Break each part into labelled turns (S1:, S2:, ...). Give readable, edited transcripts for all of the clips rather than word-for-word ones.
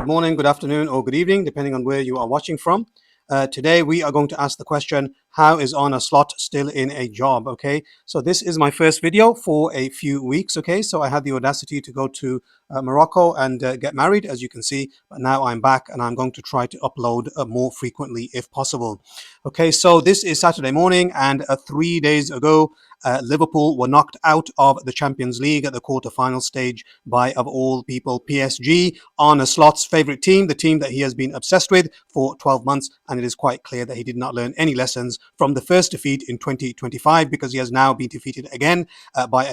S1: good morning, good afternoon, or good evening, depending on where you are watching from. Today, we are going to ask the question, how is Arne Slot still in a job? Okay, so this is my first video for a few weeks. Okay, so I had the audacity to go to Morocco and get married, as you can see, but now I'm back and I'm going to try to upload more frequently if possible. Okay, so this is Saturday morning, and 3 days ago, Liverpool were knocked out of the Champions League at the quarter-final stage by, of all people, PSG, Arne Slot's favourite team, the team that he has been obsessed with for 12 months. And it is quite clear that he did not learn any lessons from the first defeat in 2025, because he has now been defeated again by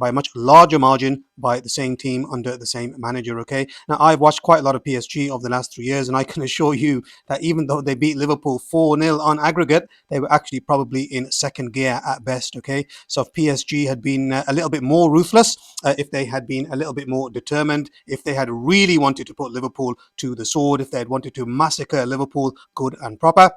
S1: a much larger margin by the same team under the same manager. Okay, now I've watched quite a lot of PSG over the last 3 years, and I can assure you that even though they beat Liverpool 4-0 on aggregate, they were actually probably in second gear at best. Okay, so if PSG had been a little bit more ruthless, if they had been a little bit more determined, if they had really wanted to put Liverpool to the sword, if they had wanted to massacre Liverpool good and proper,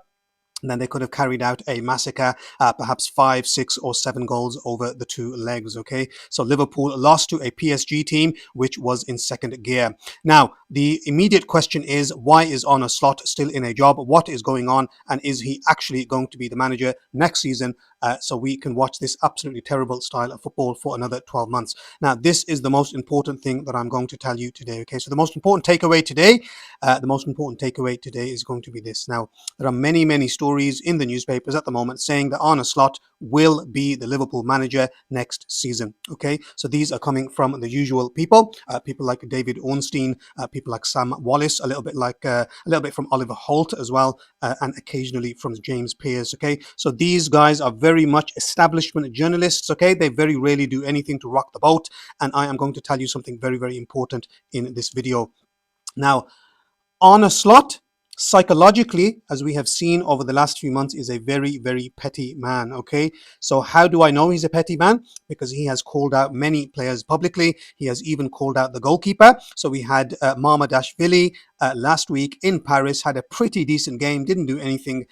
S1: then they could have carried out a massacre, perhaps 5, 6, or 7 goals over the 2 legs. Okay, so Liverpool lost to a PSG team which was in second gear. Now, the immediate question is, why is Arne Slot still in a job? What is going on? And is he actually going to be the manager next season, so we can watch this absolutely terrible style of football for another 12 months? Now, this is the most important thing that I'm going to tell you today. Okay, so the most important takeaway today is going to be this. Now, there are many stories in the newspapers at the moment saying that Arne Slot will be the Liverpool manager next season. Okay, so these are coming from the usual people, people like David Ornstein, people like Sam Wallace, a little bit from Oliver Holt as well, and occasionally from James Pearce. Okay, so these guys are very much establishment journalists. Okay, they very rarely do anything to rock the boat, and I am going to tell you something very important in this video. Now, Arne Slot, psychologically, as we have seen over the last few months, is a very petty man. Okay, so how do I know he's a petty man? Because he has called out many players publicly. He has even called out the goalkeeper. So we had Mamardashvili last week in Paris, had a pretty decent game, didn't do anything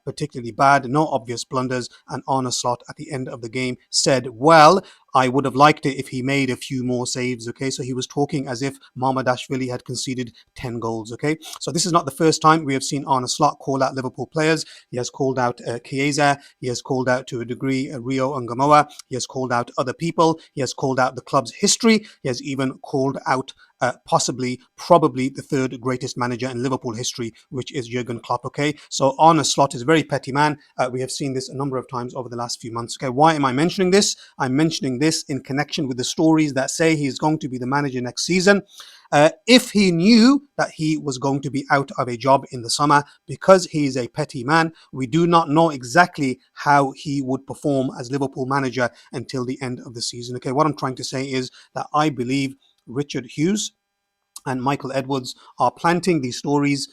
S1: particularly bad, no obvious blunders, and Arne Slot at the end of the game said, well, I would have liked it if he made a few more saves. Okay, so he was talking as if Mamardashvili had conceded 10 goals. Okay, so this is not the first time we have seen Arne Slot call out Liverpool players. He has called out Chiesa, he has called out to a degree Rio Ngamoa, he has called out other people, he has called out the club's history, he has even called out probably the third greatest manager in Liverpool history, which is Jurgen Klopp. Okay, so Arne Slot is a very petty man. We have seen this a number of times over the last few months. Okay, why am I mentioning this? I'm mentioning this in connection with the stories that say he's going to be the manager next season. If he knew that he was going to be out of a job in the summer, because he is a petty man, we do not know exactly how he would perform as Liverpool manager until the end of the season. Okay, what I'm trying to say is that I believe Richard Hughes and Michael Edwards are planting these stories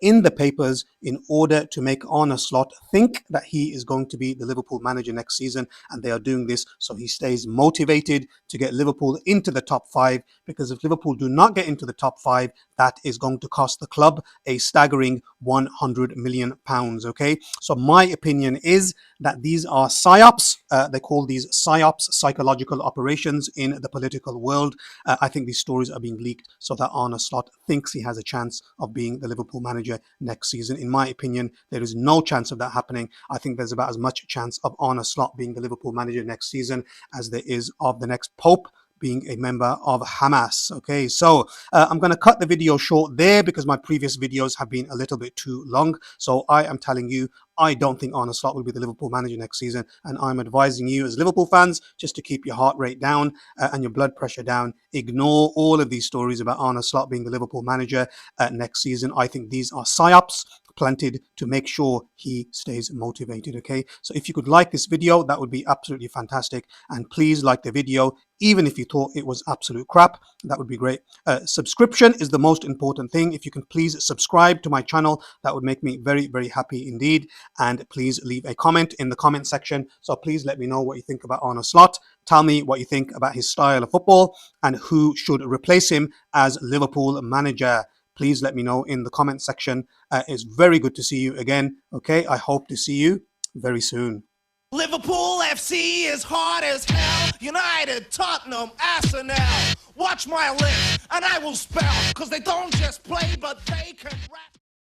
S1: in the papers in order to make Arne Slot think that he is going to be the Liverpool manager next season, and they are doing this so he stays motivated to get Liverpool into the top 5, because if Liverpool do not get into the top 5, that is going to cost the club a staggering £100 million. Okay, so my opinion is that these are psyops. They call these psyops, psychological operations, in the political world. I think these stories are being leaked so that Arne Slot thinks he has a chance of being the Liverpool manager next season. In my opinion, there is no chance of that happening. I think there's about as much chance of Arne Slot being the Liverpool manager next season as there is of the next Pope being a member of Hamas. Okay, so I'm going to cut the video short there because my previous videos have been a little bit too long. So I am telling you, I don't think Arne Slot will be the Liverpool manager next season, and I'm advising you as Liverpool fans just to keep your heart rate down and your blood pressure down. Ignore all of these stories about Arne Slot being the Liverpool manager next season. I think these are psyops planted to make sure he stays motivated. Okay, so if you could like this video, that would be absolutely fantastic, and please like the video even if you thought it was absolute crap. That would be great. Subscription is the most important thing. If you can please subscribe to my channel, that would make me very happy indeed. And please leave a comment in the comment section. So please let me know what you think about Arne Slot. Tell me what you think about his style of football and who should replace him as Liverpool manager. Please let me know in the comment section. It's very good to see you again. Okay, I hope to see you very soon.
S2: Liverpool FC is hard as hell. United, Tottenham, Arsenal. Watch my lips and I will spell, cause they don't just play but they can rap.